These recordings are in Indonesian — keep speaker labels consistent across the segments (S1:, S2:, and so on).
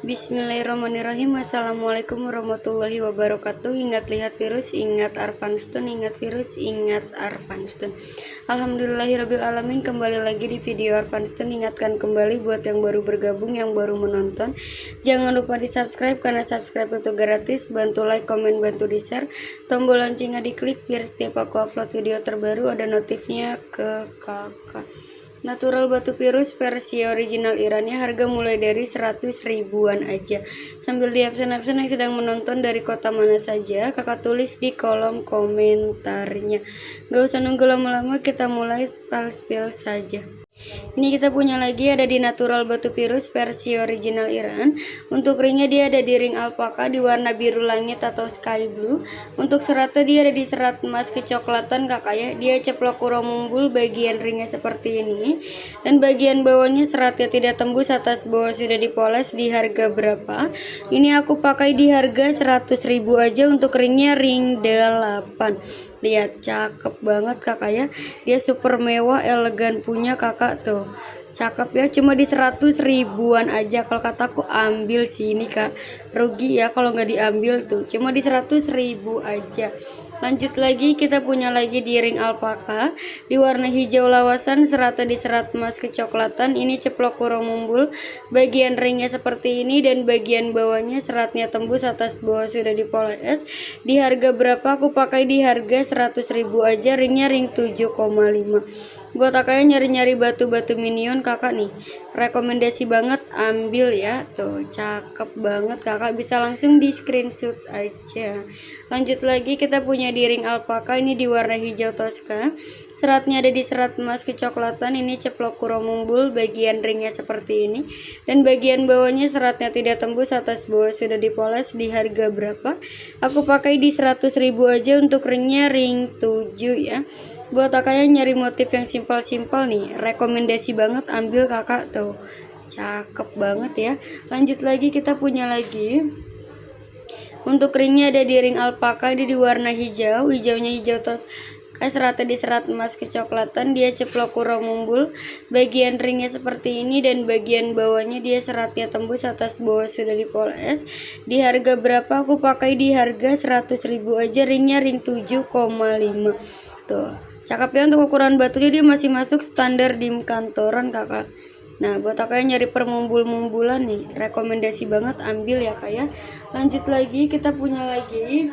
S1: Bismillahirrahmanirrahim. Assalamualaikum warahmatullahi wabarakatuh. Ingat lihat virus, ingat Arfanstun, ingat virus, ingat Arfanstun. Alhamdulillahirrabbilalamin. Kembali lagi di video Arfanstun. Ingatkan kembali buat yang baru bergabung, yang baru menonton, jangan lupa di subscribe karena subscribe itu gratis. Bantu like, komen, bantu di share, tombol loncengnya diklik biar setiap aku upload video terbaru ada notifnya ke kakak. Natural batu virus versi original Irannya harga mulai dari 100 ribuan aja. Sambil di absen-absen yang sedang menonton dari kota mana saja, kakak tulis di kolom komentarnya. Gak usah nunggu lama-lama, kita mulai spill saja. Ini kita punya lagi, ada di natural batu virus versi original Iran. Untuk ringnya dia ada di ring alpaka di warna biru langit atau sky blue. Untuk seratnya dia ada di serat emas kecoklatan kakak ya. Dia ceplok kuromumbul, bagian ringnya seperti ini. Dan bagian bawahnya seratnya tidak tembus, atas bawah sudah dipoles. Di harga berapa? Ini aku pakai di harga 100 ribu aja. Untuk ringnya ring 8. Lihat, cakep banget kakak ya. Dia super mewah, elegan punya kakak tuh. Cakep ya, cuma di 100 ribuan aja. Kalau kataku ambil sih ini kak. Rugi ya kalau nggak diambil tuh. Cuma di 100 ribu aja. Lanjut lagi, kita punya lagi di ring alpaka di warna hijau lawasan, seratnya di serat emas kecoklatan. Ini ceplok kuromumbul, bagian ringnya seperti ini dan bagian bawahnya seratnya tembus, atas bawah sudah dipoles. Di harga berapa? Aku pakai di harga 100 ribu aja. Ringnya ring 7,5. Buat kakaknya nyari-nyari batu-batu minion kakak nih, rekomendasi banget, ambil ya. Tuh cakep banget kakak, bisa langsung di screenshot aja. Lanjut lagi, kita punya di ring alpaka ini di warna hijau toska, seratnya ada di serat emas kecoklatan. Ini ceplok kuromumbul, bagian ringnya seperti ini dan bagian bawahnya seratnya tidak tembus, atas bawah sudah dipoles. Di harga berapa? Aku pakai di 100 ribu aja. Untuk ringnya ring 7 ya. Buat kakaknya nyari motif yang simpel-simpel nih, rekomendasi banget, ambil kakak tuh, cakep banget ya. Lanjut lagi, kita punya lagi untuk ringnya ada di ring alpaka di warna hijau, hijaunya hijau tos. Seratnya di serat emas kecoklatan, dia ceplok kuromumbul, bagian ringnya seperti ini dan bagian bawahnya dia seratnya tembus, atas bawah sudah dipoles. Di harga berapa? Aku pakai di harga 100 ribu aja. Ringnya ring 7,5 tuh, cakep ya. Untuk ukuran batunya dia masih masuk standar di kantoran kakak. Nah buat kakaknya nyari permumbul-mumbulan nih, rekomendasi banget, ambil ya kak ya. Lanjut lagi, kita punya lagi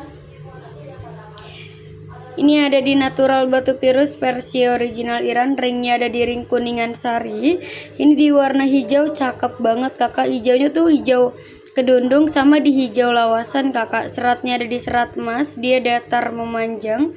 S1: ini ada di natural batu virus versi original Iran. Ringnya ada di ring kuningan sari. Ini di warna hijau, cakep banget kakak. Hijaunya tuh hijau kedundung sama di hijau lawasan kakak. Seratnya ada di serat emas, dia datar memanjang.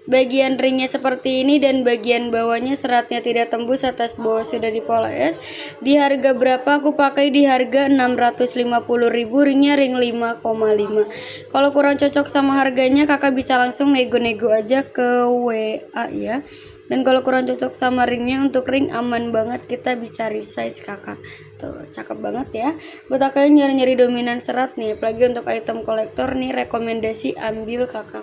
S1: Bagian ringnya seperti ini dan bagian bawahnya seratnya tidak tembus, atas bawah sudah dipoles. Di harga berapa? Aku pakai di harga 650 ribu. Ringnya ring 5,5. Kalau kurang cocok sama harganya kakak bisa langsung nego-nego aja ke WA ya. Dan kalau kurang cocok sama ringnya, untuk ring aman banget, kita bisa resize kakak. Tuh cakep banget ya. Buat kakak yang nyari-nyari dominan serat nih, apalagi untuk item kolektor nih, rekomendasi ambil kakak.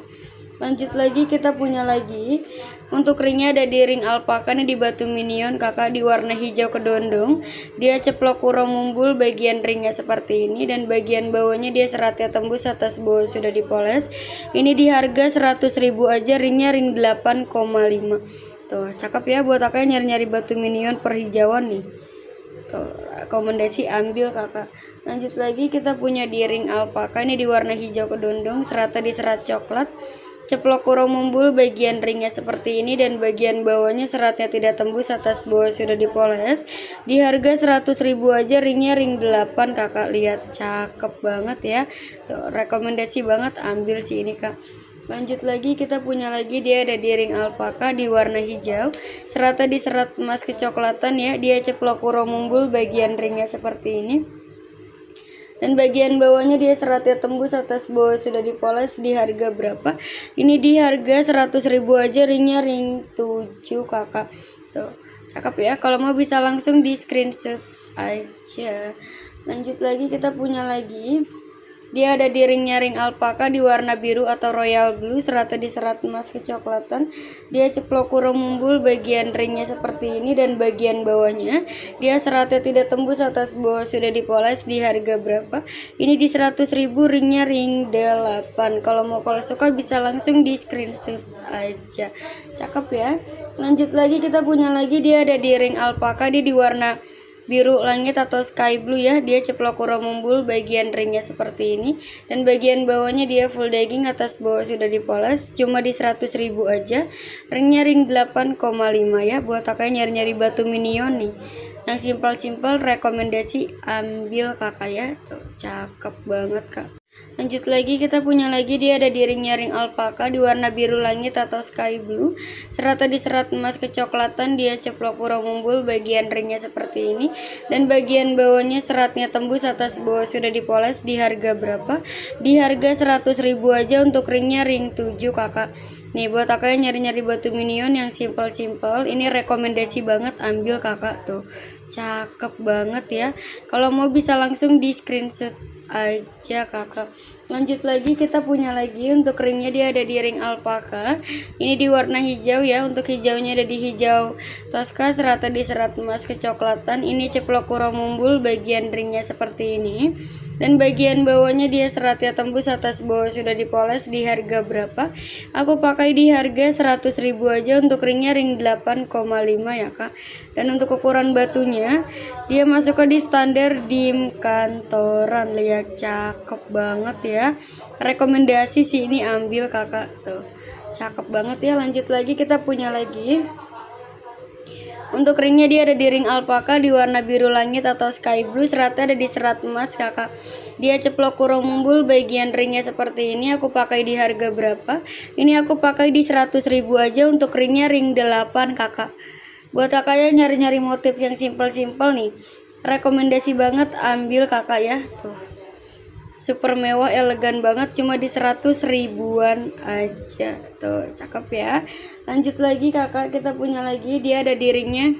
S1: Lanjut lagi, kita punya lagi untuk ringnya ada di ring alpaka nih di batu minion kakak, di warna hijau kedondong. Dia ceplok kuromumbul, bagian ringnya seperti ini dan bagian bawahnya dia seratnya tembus, atas bawah sudah dipoles. Ini di harga 100 ribu aja. Ringnya ring 8,5 tuh, cakep ya. Buat kakak nyari-nyari batu minion perhijauan nih, tuh rekomendasi, ambil kakak. Lanjut lagi, kita punya di ring alpaka ini di warna hijau kedondong, seratnya di serat coklat, ceplok kuromumbul, bagian ringnya seperti ini dan bagian bawahnya seratnya tidak tembus, atas bawah sudah dipoles. Di harga 100 ribu aja. Ringnya ring 8 kakak. Lihat, cakep banget ya. Tuh, rekomendasi banget, ambil sih ini kak. Lanjut lagi, kita punya lagi, dia ada di ring alpaka di warna hijau, seratnya di serat emas kecoklatan ya. Dia ceplok kuromumbul, bagian ringnya seperti ini dan bagian bawahnya dia seratnya tembus, atas bawah sudah dipoles. Di harga berapa? Ini di harga 100 ribu aja. Ringnya ring 7 kakak. Tuh cakep ya, kalau mau bisa langsung di screenshot aja. Lanjut lagi, kita punya lagi Dia ada di ringnya ring alpaka di warna biru atau royal blue serata di serat emas kecoklatan. Dia ceplok kuro mumbul bagian ringnya seperti ini, dan bagian bawahnya dia seratnya tidak tembus atas bawah sudah dipoles. Di harga berapa? Ini di 100.000, ringnya ring 8. Kalau suka bisa langsung di screenshot aja. Cakep ya. Lanjut lagi, kita punya lagi, dia ada di ring alpaka, dia di warna biru langit atau sky blue ya. Dia ceplok kuro mumbul bagian ringnya seperti ini, dan bagian bawahnya dia full daging, atas bawah sudah dipoles. Cuma di 100.000 aja, ringnya ring 8,5 ya. Buat kakaknya nyari-nyari batu minion nih yang simpel-simpel, rekomendasi ambil kakak ya. Tuh, cakep banget kak. Lanjut lagi, kita punya lagi, dia ada di ringnya ring alpaka di warna biru langit atau sky blue serata di serat emas kecoklatan. Dia ceplok kuro mumbul bagian ringnya seperti ini, dan bagian bawahnya seratnya tembus, atas bawah sudah dipoles. Di harga berapa? Di harga 100.000 aja untuk ringnya ring 7 kakak. Nih buat kakak yang nyari-nyari batu minion yang simple-simple, ini rekomendasi banget, ambil kakak. Tuh cakep banget ya. Kalau mau bisa langsung di screenshot aja kakak. Lanjut lagi, kita punya lagi untuk ringnya, dia ada di ring alpaka. Ini di warna hijau ya. Untuk hijaunya ada di hijau toska serata di serat emas kecoklatan. Ini ceplok kuro mumbul bagian ringnya seperti ini, dan bagian bawahnya dia seratnya tembus, atas bawah sudah dipoles. Di harga berapa? Aku pakai di harga 100.000 aja untuk ringnya ring 8,5 ya kak. Dan untuk ukuran batunya dia masuk ke di standar dim kantoran. Lihat, cakep banget ya. Rekomendasi sih ini, ambil kakak. Tuh cakep banget ya. Lanjut lagi, kita punya lagi untuk ringnya, dia ada di ring alpaka di warna biru langit atau sky blue serata ada di serat emas kakak. Dia ceplok kuro mumbul bagian ringnya seperti ini. Aku pakai di harga berapa? Ini aku pakai di 100.000 aja untuk ringnya ring 8 kakak. Buat kakaknya nyari-nyari motif yang simpel-simpel nih, rekomendasi banget, ambil kakak ya. Tuh super mewah, elegan banget, cuma di 100 ribuan aja. Tuh cakep ya. Lanjut lagi kakak, kita punya lagi, dia ada di ringnya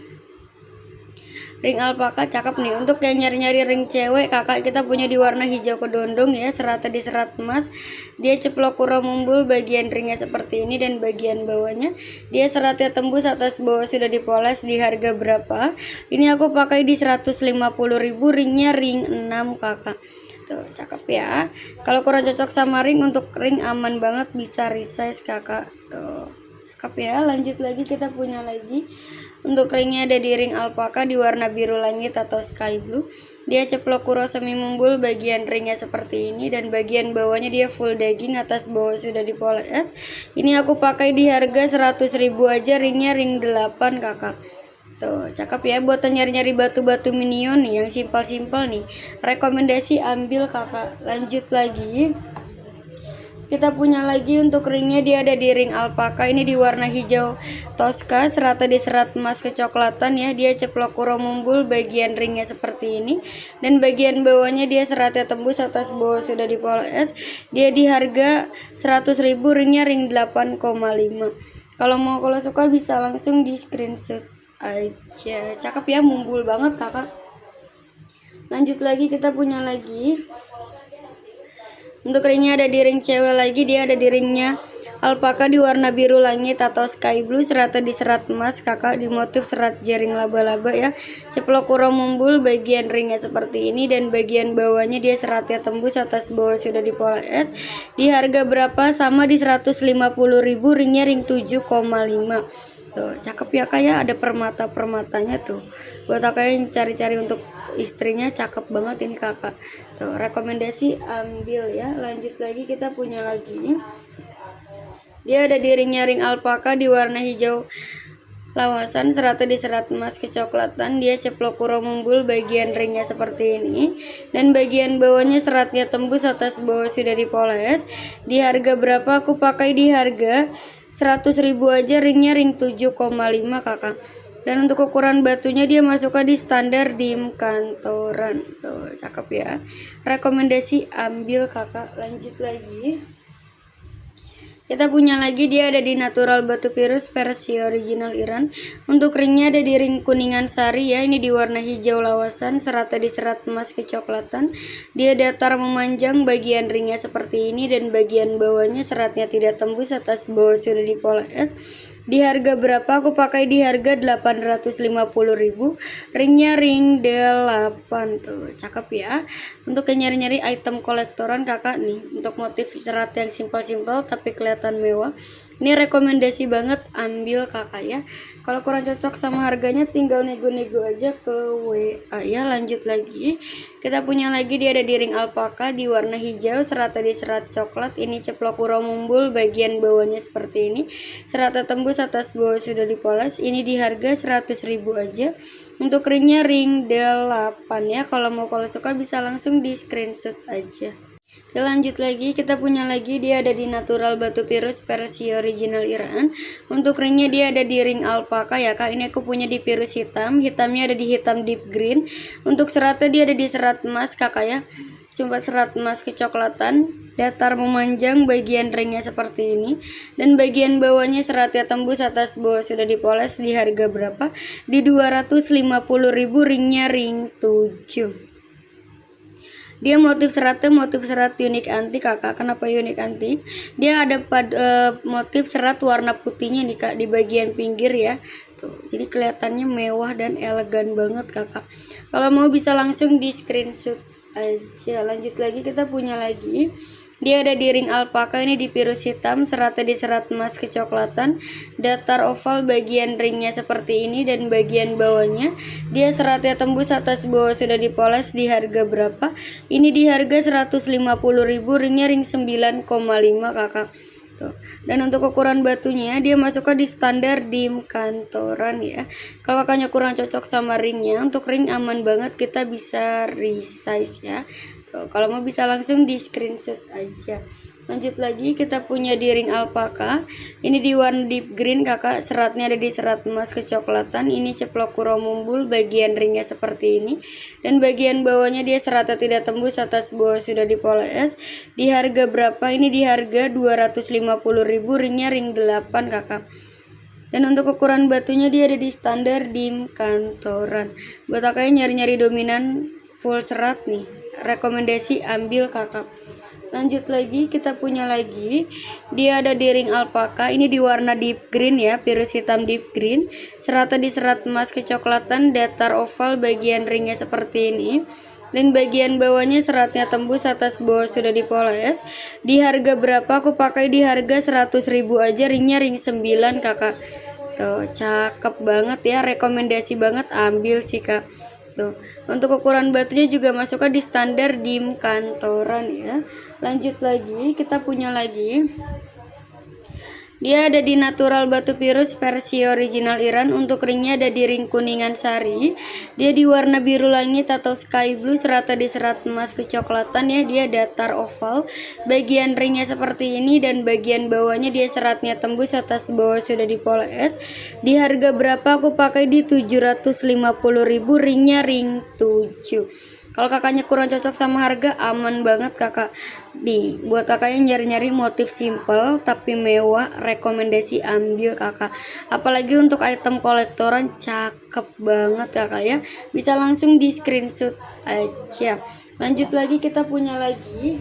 S1: ring alpaka, cakep nih. Untuk yang nyari-nyari ring cewek kakak, kita punya di warna hijau kedondong ya, serata di serat emas. Dia ceplok kuro mumbul bagian ringnya seperti ini, dan bagian bawahnya dia seratnya tembus, atas bawah sudah dipoles. Di harga berapa? Ini aku pakai di 150.000, ringnya ring 6 kakak. Tuh cakep ya. Kalau kurang cocok sama ring, untuk ring aman banget, bisa resize kakak. Tuh cakep ya. Lanjut lagi, kita punya lagi untuk ringnya ada di ring alpaka di warna biru langit atau sky blue. Dia ceplok kuro semi mumbul bagian ringnya seperti ini, dan bagian bawahnya dia full daging, atas bawah sudah dipoles. Ini aku pakai di harga 100.000 aja, ringnya ring 8 kakak. Tuh cakep ya. Buat nyari-nyari batu-batu minion nih yang simpel-simpel nih, rekomendasi ambil kakak. Lanjut lagi, kita punya lagi untuk ringnya, dia ada di ring alpaka. Ini di warna hijau toska serata di serat emas kecoklatan ya. Dia ceplok kuro mumbul bagian ringnya seperti ini, dan bagian bawahnya dia seratnya tembus, atas bawah sudah dipoles. Dia di harga 100.000, ringnya ring 8,5. Kalau suka bisa langsung di screenshot aja. Cakep ya, mumbul banget kakak. Lanjut lagi, kita punya lagi untuk ringnya ada di ring cewek lagi. Dia ada di ringnya alpaka di warna biru langit atau sky blue serata di serat emas kakak, di motif serat jaring laba-laba ya. Ceplok kuro mumbul bagian ringnya seperti ini, dan bagian bawahnya dia seratnya tembus, atas bawah sudah dipoles. Di harga berapa? Sama di 150.000, ringnya ring 7,5. Tuh cakep ya kayak ada permata-permatanya tuh. Buat kakak yang cari-cari untuk istrinya, cakep banget ini kakak. Tuh rekomendasi, ambil ya. Lanjut lagi, kita punya lagi, dia ada di ringnya ring alpaka di warna hijau lawasan serata di serat emas kecoklatan. Dia ceplok kuro mumbul bagian ringnya seperti ini, dan bagian bawahnya seratnya tembus, atas bawah sudah dipoles. Di harga berapa? Aku pakai di harga 100.000 aja, ringnya ring 7,5 kakak. Dan untuk ukuran batunya dia masuk di standar dim kantoran. Tuh cakep ya, rekomendasi ambil kakak. Lanjut lagi, Kita punya lagi, dia ada di natural batu virus versi original Iran. Untuk ringnya ada di ring kuningan sari ya. Ini di warna hijau lawasan, seratnya di serat emas kecoklatan. Dia datar memanjang, bagian ringnya seperti ini dan bagian bawahnya seratnya tidak tembus, atas bawah sudah dipoles. Di harga berapa? Aku pakai di harga 850.000. Ringnya ring 8 tuh, cakep ya. Untuk yang nyari-nyari item kolektoran kakak nih, untuk motif serat yang simpel-simpel tapi kelihatan mewah, ini rekomendasi banget, ambil kakak ya. Kalau kurang cocok sama harganya tinggal nego-nego aja ke WA ya. Lanjut lagi, kita punya lagi, dia ada di ring alpaka di warna hijau, seratnya di serat coklat. Ini ceplok uro mumbul, bagian bawahnya seperti ini, seratnya tembus, atas bawah sudah dipoles. Ini di harga 100.000 aja. Untuk ringnya ring 8 ya. Kalau suka bisa langsung di screenshot aja. Oke, lanjut lagi, kita punya lagi, dia ada di natural batu virus versi original Iran. Untuk ringnya dia ada di ring alpaka ya kak. Ini aku punya di virus hitam, hitamnya ada di hitam deep green. Untuk seratnya dia ada di serat emas kakak ya, cuma serat emas kecoklatan, datar memanjang, bagian ringnya seperti ini dan bagian bawahnya seratnya tembus, atas bawah sudah dipoles. Di harga berapa? Di 250.000, ringnya ring 7. Dia motif seratnya motif serat unik antik kakak. Kenapa unik antik? Dia ada motif serat warna putihnya nih kak di bagian pinggir ya. Tuh, jadi kelihatannya mewah dan elegan banget kakak. Kalau mau bisa langsung di screenshot aja. Lanjut lagi, kita punya lagi, dia ada di ring alpaka, ini di virus hitam, seratnya di serat emas kecoklatan, datar oval, bagian ringnya seperti ini dan bagian bawahnya dia seratnya tembus, atas bawah sudah dipoles. Di harga berapa? Ini di harga 150.000, ringnya ring 9,5 kakak. Tuh. Dan untuk ukuran batunya dia masukkan di standar dim kantoran ya. Kalau kakaknya kurang cocok sama ringnya, untuk ring aman banget, kita bisa resize ya. Kalau mau bisa langsung di screenshot aja. Lanjut lagi, kita punya di ring alpaka, ini di warna deep green kakak, seratnya ada di serat emas kecoklatan. Ini ceplok kuro mumbul, bagian ringnya seperti ini dan bagian bawahnya dia seratnya tidak tembus, atas bawah sudah dipoles. Di harga berapa? Ini di harga 250.000, ringnya ring 8 kakak. Dan untuk ukuran batunya dia ada di standar dim kantoran. Buat kakaknya nyari-nyari dominan full serat nih, rekomendasi ambil kakak. Lanjut lagi, kita punya lagi, dia ada di ring alpaka, ini di warna deep green ya, virus hitam deep green, seratnya di serat emas kecoklatan, datar oval, bagian ringnya seperti ini dan bagian bawahnya seratnya tembus, atas bawah sudah dipoles. Di harga berapa? Aku pakai di harga 100.000 aja, ringnya ring 9 kakak. Tuh, cakep banget ya, rekomendasi banget, ambil sih kak. Tuh, untuk ukuran batunya juga masuknya di standar dim kantoran ya. Lanjut lagi, kita punya lagi, dia ada di natural batu virus versi original Iran. Untuk ringnya ada di ring kuningan sari, dia di warna biru langit atau sky blue, seratnya di serat emas kecoklatan ya. Dia datar oval, bagian ringnya seperti ini dan bagian bawahnya dia seratnya tembus, atas bawah sudah dipoles. Di harga berapa? Aku pakai di 750.000, ringnya ring 7. Kalau kakaknya kurang cocok sama harga, aman banget kakak. Nih, buat kakaknya nyari-nyari motif simple tapi mewah, rekomendasi ambil kakak. Apalagi untuk item kolektoran, cakep banget kakak ya. Bisa langsung di screenshot aja. Lanjut lagi, kita punya lagi,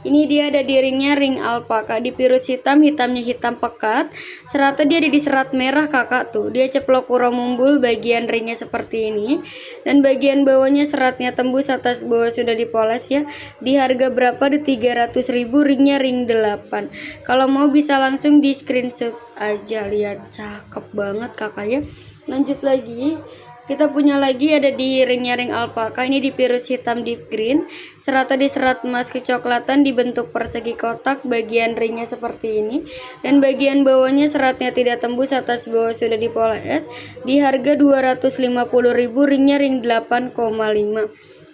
S1: ini dia ada di ringnya ring alpaka di virus hitam, hitamnya hitam pekat, seratnya dia ada di serat merah kakak. Tuh, dia ceplok kuro mumbul, bagian ringnya seperti ini dan bagian bawahnya seratnya tembus, atas bawah sudah dipoles ya. Di harga berapa? Di 300.000, ringnya ring 8. Kalau mau bisa langsung di screenshot aja. Lihat, cakep banget kakak ya. Lanjut lagi, kita punya lagi, ada di ringnya ring alpaka, ini di virus hitam deep green, seratnya di serat emas kecoklatan, dibentuk persegi kotak, bagian ringnya seperti ini dan bagian bawahnya seratnya tidak tembus, atas bawah sudah dipoles. Di harga 250.000, ringnya ring 8,5.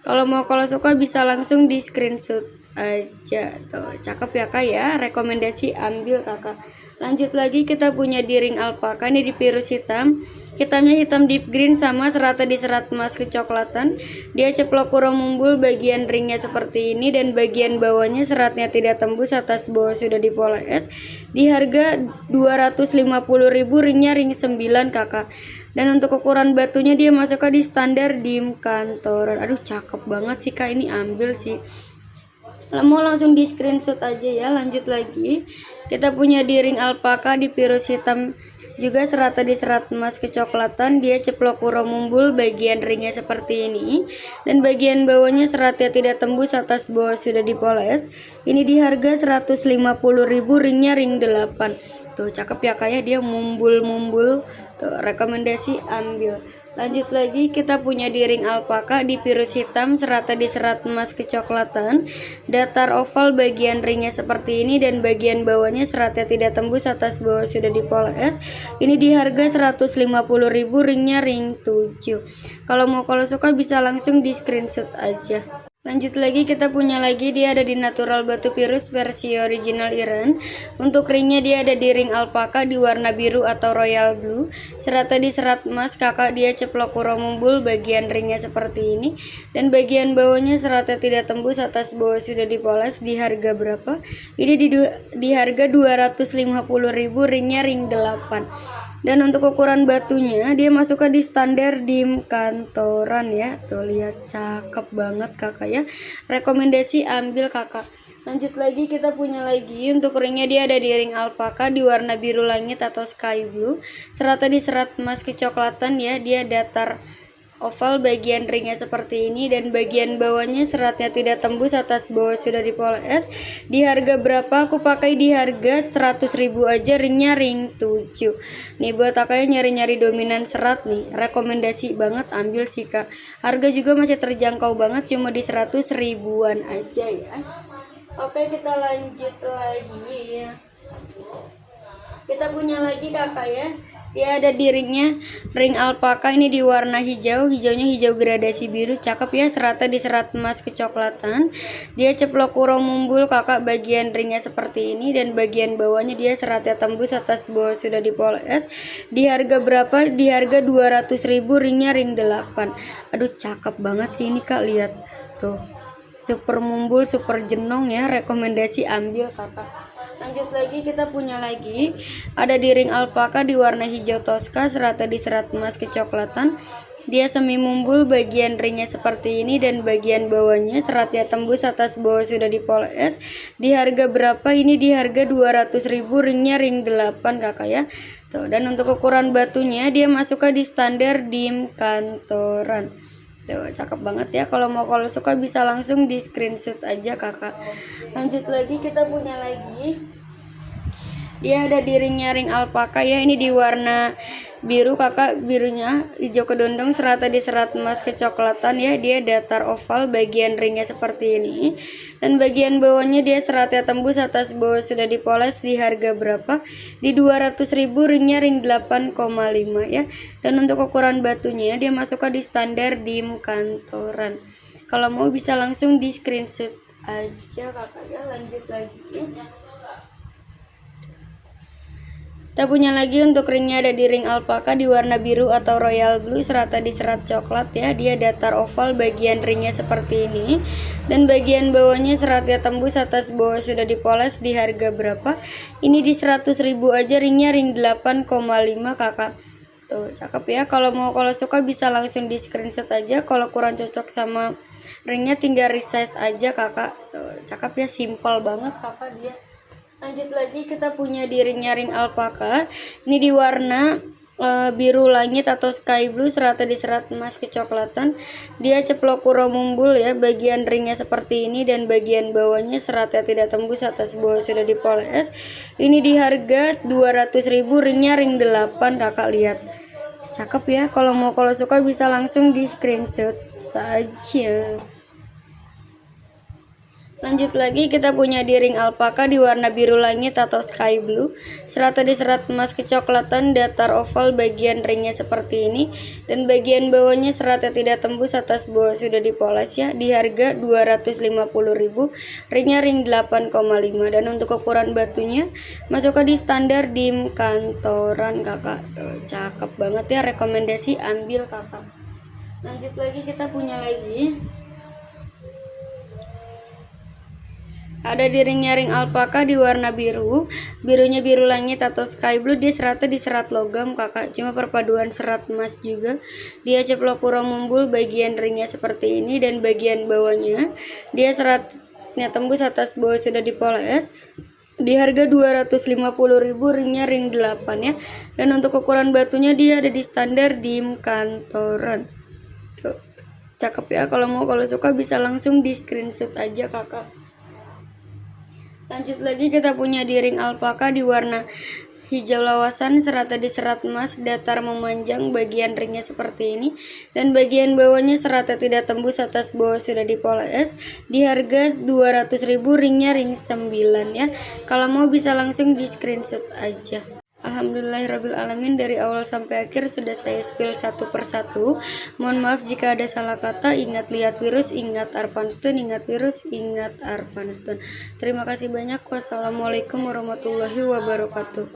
S1: Kalau suka bisa langsung di screenshot aja. Tuh, cakep ya kak ya, rekomendasi ambil kakak. Lanjut lagi kita punya di ring alpaka, ini di virus hitam. Hitamnya hitam deep green sama serata di serat emas kecoklatan. Dia ceplok kuro mumbul, bagian ringnya seperti ini dan bagian bawahnya seratnya tidak tembus, atas bawah sudah dipoles. Di harga 250.000, ringnya ring 9 kakak. Dan untuk ukuran batunya dia masuknya di standar dim kantoran. Aduh cakep banget sih kak, ini ambil sih. Mau langsung di screenshot aja ya. Lanjut lagi kita punya di ring alpaka di virus hitam juga serata di serat emas kecoklatan. Dia ceplok kuro mumbul, bagian ringnya seperti ini dan bagian bawahnya seratnya tidak tembus, atas bawah sudah dipoles. Ini di harga 150.000, ringnya ring 8. Tuh cakep ya kayak dia mumbul-mumbul tuh, rekomendasi ambil. Lanjut lagi kita punya di ring alpaka di virus hitam serata di serat emas kecoklatan. Datar oval, bagian ringnya seperti ini dan bagian bawahnya seratnya tidak tembus, atas bawah sudah dipoles. Ini di harga 150.000, ringnya ring 7. Kalau suka bisa langsung di screenshot aja. Lanjut lagi kita punya lagi, dia ada di natural batu virus versi original Iran. Untuk ringnya dia ada di ring alpaka di warna biru atau royal blue. Serata di serat emas kakak, dia ceplok kuro mumbul, bagian ringnya seperti ini dan bagian bawahnya seratnya tidak tembus, atas bawah sudah dipoles. Di harga berapa? Ini di harga 250.000, ringnya ring 8. Dan untuk ukuran batunya dia masuknya di standar dim kantoran ya. Tuh lihat cakep banget kakak ya. Rekomendasi ambil kakak. Lanjut lagi kita punya lagi untuk ringnya dia ada di ring alpaka di warna biru langit atau sky blue. Serata di serat emas kecoklatan ya. Dia datar oval, bagian ringnya seperti ini dan bagian bawahnya seratnya tidak tembus, atas bawah sudah dipoles. Di harga berapa? Aku pakai di harga 100.000 aja, ringnya ring 7. Nih buat kakaknya nyari-nyari dominan serat nih, rekomendasi banget ambil sih kak. Harga juga masih terjangkau banget, cuma di 100 ribuan aja ya. Oke kita lanjut lagi ya. Kita punya lagi kakak ya. Dia ada di ringnya ring alpaka, ini di warna hijau, hijaunya hijau gradasi biru, cakep ya, serata di serat emas kecoklatan. Dia ceplok kuro mumbul kakak, bagian ringnya seperti ini dan bagian bawahnya dia seratnya tembus, atas bawah sudah dipoles. Di harga berapa? Di harga 200.000, ringnya ring 8. Aduh cakep banget sih ini kak, lihat tuh, super mumbul, super jenong ya, rekomendasi ambil kakak. Lanjut lagi kita punya lagi ada di ring alpaka di warna hijau toska, serata di serat emas kecoklatan. Dia semi mumbul, bagian ringnya seperti ini dan bagian bawahnya seratnya tembus, atas bawah sudah dipoles. Di harga berapa? Ini di harga 200.000, ringnya ring 8 kakak ya. Tuh, dan untuk ukuran batunya dia masuknya di standar dim kantoran. Tuh cakep banget ya, kalau suka bisa langsung di screenshot aja kakak. Lanjut lagi kita punya lagi, dia ada di ringnya ring alpaka ya, ini di warna biru kakak, birunya hijau kedondong serata di serat emas kecoklatan ya. Dia datar oval, bagian ringnya seperti ini dan bagian bawahnya dia seratnya tembus, atas bawah sudah dipoles. Di harga berapa? Di 200.000, ringnya ring 8,5 ya. Dan untuk ukuran batunya dia masuknya di standar dim kantoran. Kalau mau bisa langsung di screenshot aja kakak ya. Lanjut lagi, kita punya lagi untuk ringnya ada di ring alpaka di warna biru atau royal blue, serata di serat coklat ya. Dia datar oval, bagian ringnya seperti ini dan bagian bawahnya seratnya tembus, atas bawah sudah dipoles. Di harga berapa? Ini di 100.000 aja, ringnya ring 8,5 kakak. Tuh cakep ya, kalau suka bisa langsung di screenshot aja. Kalau kurang cocok sama ringnya tinggal resize aja kakak. Tuh cakep ya, simple banget kakak dia. Lanjut lagi kita punya di ringnya ring alpaka, ini di warna biru langit atau sky blue, serata di serat emas kecoklatan. Dia ceplok kuro mumbul ya, bagian ringnya seperti ini dan bagian bawahnya seratnya tidak tembus, atas bawah sudah dipoles. Ini di harga 200.000, ringnya ring 8 kakak, lihat cakep ya. Kalau suka bisa langsung di screenshot saja. Lanjut lagi, kita punya di ring alpaka di warna biru langit atau sky blue. Seratnya di serat emas kecoklatan, datar oval, bagian ringnya seperti ini. Dan bagian bawahnya seratnya tidak tembus, atas bawah sudah dipoles ya. Di harga 250.000, ringnya ring 8,5. Dan untuk ukuran batunya masuk di standar dim kantoran kakak. Tuh, cakep banget ya, rekomendasi ambil kakak. Lanjut lagi, kita punya lagi ada di ringnya ring alpaka di warna biru. Birunya biru langit atau sky blue. Dia seratnya di serat logam kakak, cuma perpaduan serat emas juga. Dia ceplok pura mumbul, bagian ringnya seperti ini. Dan bagian bawahnya dia seratnya tembus, atas bawah sudah dipoles. Di harga 250.000, ringnya ring 8 ya. Dan untuk ukuran batunya dia ada di standar dim kantoran. Tuh, cakep ya, kalau suka bisa langsung di screenshot aja kakak. Lanjut lagi, kita punya di ring alpaka di warna hijau lawasan, seratnya di serat emas, datar memanjang, bagian ringnya seperti ini. Dan bagian bawahnya seratnya tidak tembus, atas bawah sudah dipoles. Di harga 200.000, ringnya ring 9 ya. Kalau mau bisa langsung di screenshot aja. Alhamdulillahirrabbilalamin, dari awal sampai akhir sudah saya spill satu persatu. Mohon maaf jika ada salah kata. Ingat lihat virus, ingat Arfanstone, ingat virus, ingat Arfanstone. Terima kasih banyak. Wassalamualaikum warahmatullahi wabarakatuh.